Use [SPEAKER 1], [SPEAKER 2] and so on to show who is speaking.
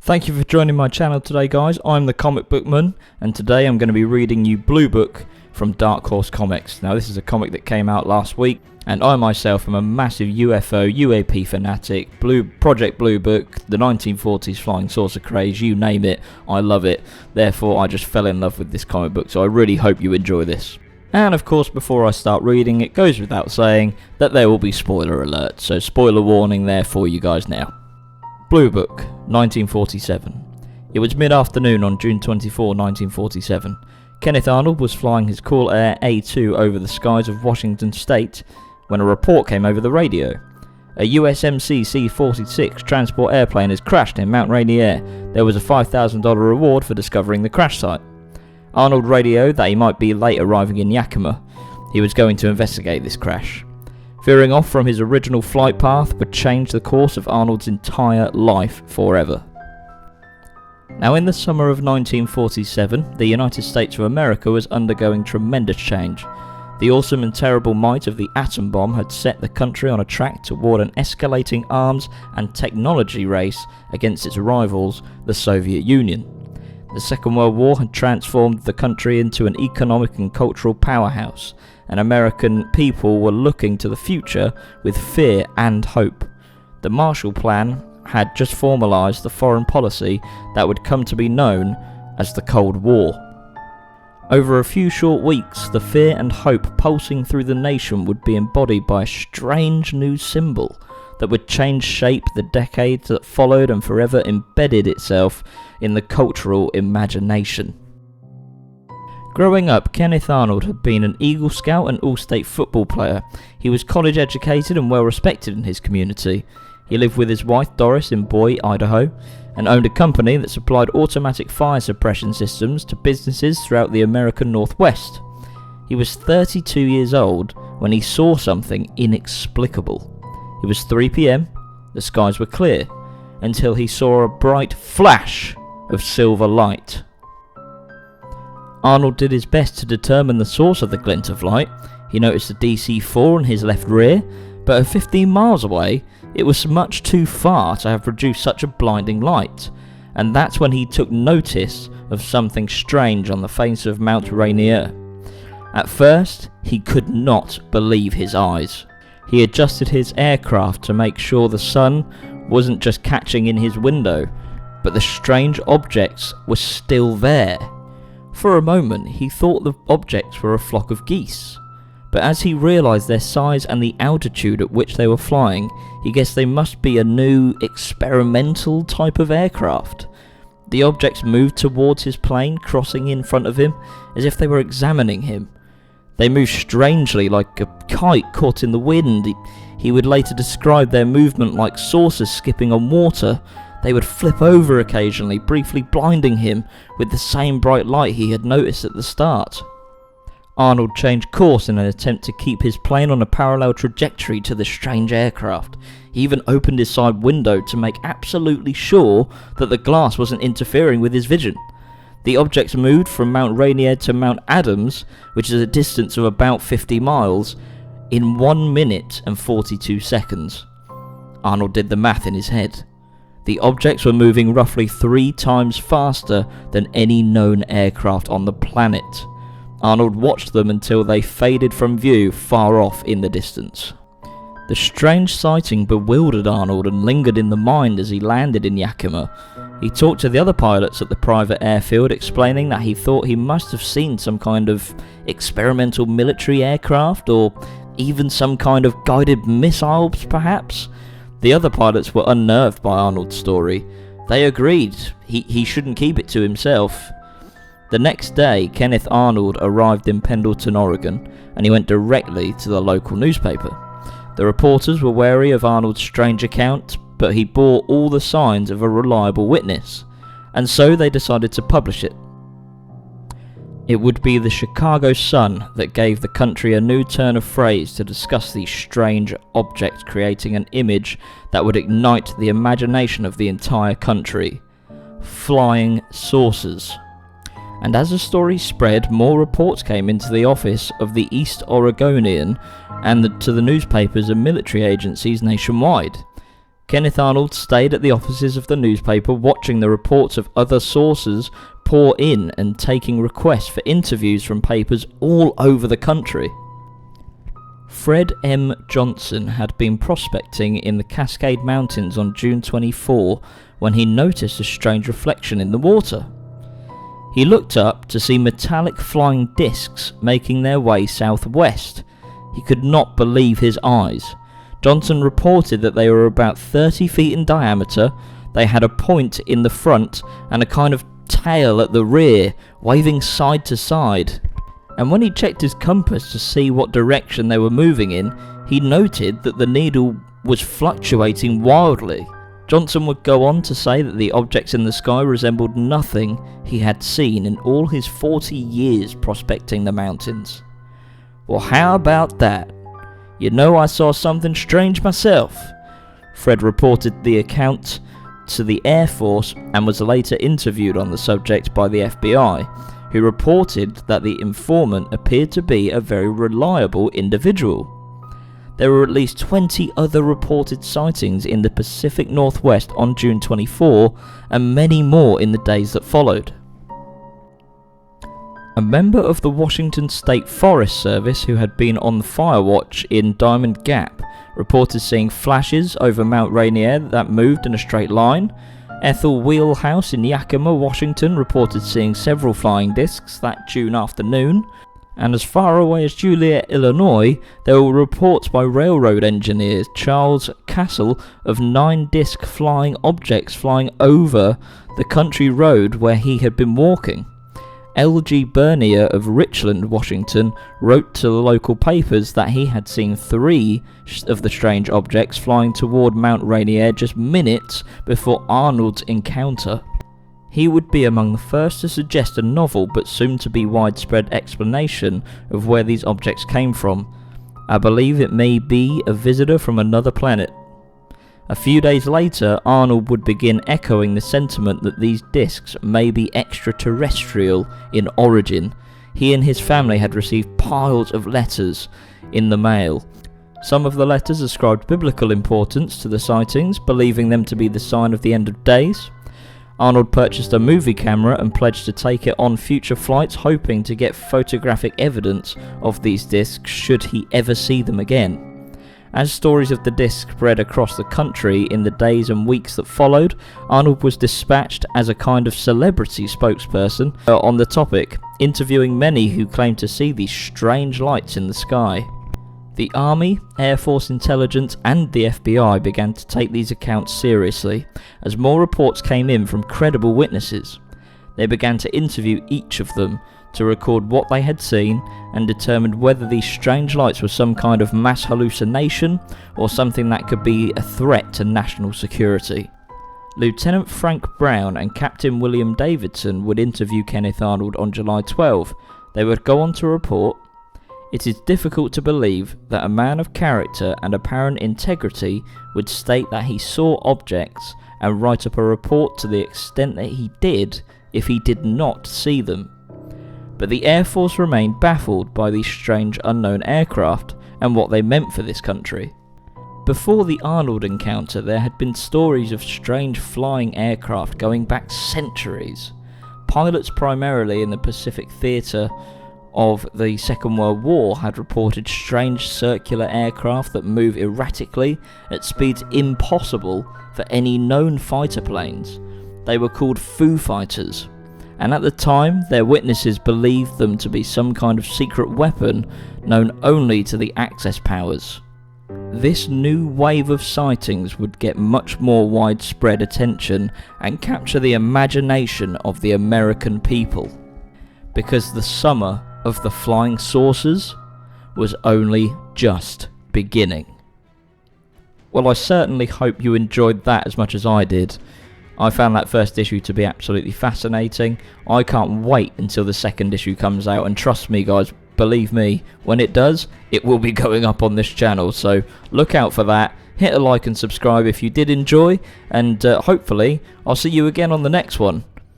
[SPEAKER 1] Thank you for joining my channel today, guys. I'm the Comic Bookman, and today I'm going to be reading you Blue Book from Dark Horse Comics. Now, this is a comic that came out last week, and I myself am a massive UFO, UAP fanatic, Project Blue Book, the 1940s flying saucer craze, you name it, I love it. Therefore, I just fell in love with this comic book, so I really hope you enjoy this. And of course, before I start reading, it goes without saying that there will be spoiler alerts, so spoiler warning there for you guys now. Blue Book, 1947. It was mid-afternoon on June 24, 1947. Kenneth Arnold was flying his Cool Air A2 over the skies of Washington State when a report came over the radio. A USMC C-46 transport airplane has crashed in Mount Rainier. There was a $5,000 reward for discovering the crash site. Arnold radioed that he might be late arriving in Yakima. He was going to investigate this crash. Veering off from his original flight path would change the course of Arnold's entire life forever. Now, in the summer of 1947, the United States of America was undergoing tremendous change. The awesome and terrible might of the atom bomb had set the country on a track toward an escalating arms and technology race against its rivals, the Soviet Union. The Second World War had transformed the country into an economic and cultural powerhouse, and American people were looking to the future with fear and hope. The Marshall Plan had just formalized the foreign policy that would come to be known as the Cold War. Over a few short weeks, the fear and hope pulsing through the nation would be embodied by a strange new symbol that would change shape the decades that followed and forever embedded itself in the cultural imagination. Growing up, Kenneth Arnold had been an Eagle Scout and All-State football player. He was college educated and well respected in his community. He lived with his wife Doris in Boise, Idaho, and owned a company that supplied automatic fire suppression systems to businesses throughout the American Northwest. He was 32 years old when he saw something inexplicable. It was 3 p.m, the skies were clear, until he saw a bright flash of silver light. Arnold did his best to determine the source of the glint of light. He noticed a DC-4 in his left rear, but at 15 miles away, it was much too far to have produced such a blinding light, and that's when he took notice of something strange on the face of Mount Rainier. At first, he could not believe his eyes. He adjusted his aircraft to make sure the sun wasn't just catching in his window, but the strange objects were still there. For a moment, he thought the objects were a flock of geese, but as he realised their size and the altitude at which they were flying, he guessed they must be a new, experimental type of aircraft. The objects moved towards his plane, crossing in front of him, as if they were examining him. They moved strangely, like a kite caught in the wind. He would later describe their movement like saucers skipping on water. They would flip over occasionally, briefly blinding him with the same bright light he had noticed at the start. Arnold changed course in an attempt to keep his plane on a parallel trajectory to the strange aircraft. He even opened his side window to make absolutely sure that the glass wasn't interfering with his vision. The objects moved from Mount Rainier to Mount Adams, which is a distance of about 50 miles, in 1 minute and 42 seconds. Arnold did the math in his head. The objects were moving roughly 3 times faster than any known aircraft on the planet. Arnold watched them until they faded from view far off in the distance. The strange sighting bewildered Arnold and lingered in the mind as he landed in Yakima. He talked to the other pilots at the private airfield, explaining that he thought he must have seen some kind of experimental military aircraft, or even some kind of guided missiles perhaps. The other pilots were unnerved by Arnold's story. They agreed he shouldn't keep it to himself. The next day, Kenneth Arnold arrived in Pendleton, Oregon, and he went directly to the local newspaper. The reporters were wary of Arnold's strange account, but he bore all the signs of a reliable witness, and so they decided to publish it. It would be the Chicago Sun that gave the country a new turn of phrase to discuss these strange objects, creating an image that would ignite the imagination of the entire country. Flying saucers. And as the story spread, more reports came into the office of the East Oregonian and to the newspapers and military agencies nationwide. Kenneth Arnold stayed at the offices of the newspaper watching the reports of other sources pour in and taking requests for interviews from papers all over the country. Fred M. Johnson had been prospecting in the Cascade Mountains on June 24 when he noticed a strange reflection in the water. He looked up to see metallic flying discs making their way southwest. He could not believe his eyes. Johnson reported that they were about 30 feet in diameter, they had a point in the front and a kind of tail at the rear, waving side to side. And when he checked his compass to see what direction they were moving in, he noted that the needle was fluctuating wildly. Johnson would go on to say that the objects in the sky resembled nothing he had seen in all his 40 years prospecting the mountains. Well, how about that? You know, I saw something strange myself. Fred reported the account to the Air Force and was later interviewed on the subject by the FBI, who reported that the informant appeared to be a very reliable individual. There were at least 20 other reported sightings in the Pacific Northwest on June 24, and many more in the days that followed. A member of the Washington State Forest Service who had been on the fire watch in Diamond Gap reported seeing flashes over Mount Rainier that moved in a straight line. Ethel Wheelhouse in Yakima, Washington reported seeing several flying discs that June afternoon. And as far away as Joliet, Illinois, there were reports by railroad engineer Charles Castle of 9 disc flying objects flying over the country road where he had been walking. L.G. Bernier of Richland, Washington, wrote to the local papers that he had seen 3 of the strange objects flying toward Mount Rainier just minutes before Arnold's encounter. He would be among the first to suggest a novel but soon to be widespread explanation of where these objects came from. I believe it may be a visitor from another planet. A few days later, Arnold would begin echoing the sentiment that these discs may be extraterrestrial in origin. He and his family had received piles of letters in the mail. Some of the letters ascribed biblical importance to the sightings, believing them to be the sign of the end of days. Arnold purchased a movie camera and pledged to take it on future flights, hoping to get photographic evidence of these discs should he ever see them again. As stories of the disc spread across the country in the days and weeks that followed, Arnold was dispatched as a kind of celebrity spokesperson on the topic, interviewing many who claimed to see these strange lights in the sky. The Army, Air Force Intelligence and the FBI began to take these accounts seriously, as more reports came in from credible witnesses. They began to interview each of them to record what they had seen and determined whether these strange lights were some kind of mass hallucination or something that could be a threat to national security. Lieutenant Frank Brown and Captain William Davidson would interview Kenneth Arnold on July 12. They would go on to report, "It is difficult to believe that a man of character and apparent integrity would state that he saw objects and write up a report to the extent that he did if he did not see them." But the Air Force remained baffled by these strange unknown aircraft and what they meant for this country. Before the Arnold encounter, there had been stories of strange flying aircraft going back centuries. Pilots primarily in the Pacific theatre of the Second World War had reported strange circular aircraft that move erratically at speeds impossible for any known fighter planes. They were called Foo Fighters, and at the time their witnesses believed them to be some kind of secret weapon known only to the Axis powers. This new wave of sightings would get much more widespread attention and capture the imagination of the American people, because the summer of the flying saucers was only just beginning. Well, I certainly hope you enjoyed that as much as I did. I found that first issue to be absolutely fascinating. I can't wait until the second issue comes out, and trust me guys, believe me, when it does, it will be going up on this channel, so look out for that. Hit a like and subscribe if you did enjoy, and hopefully I'll see you again on the next one.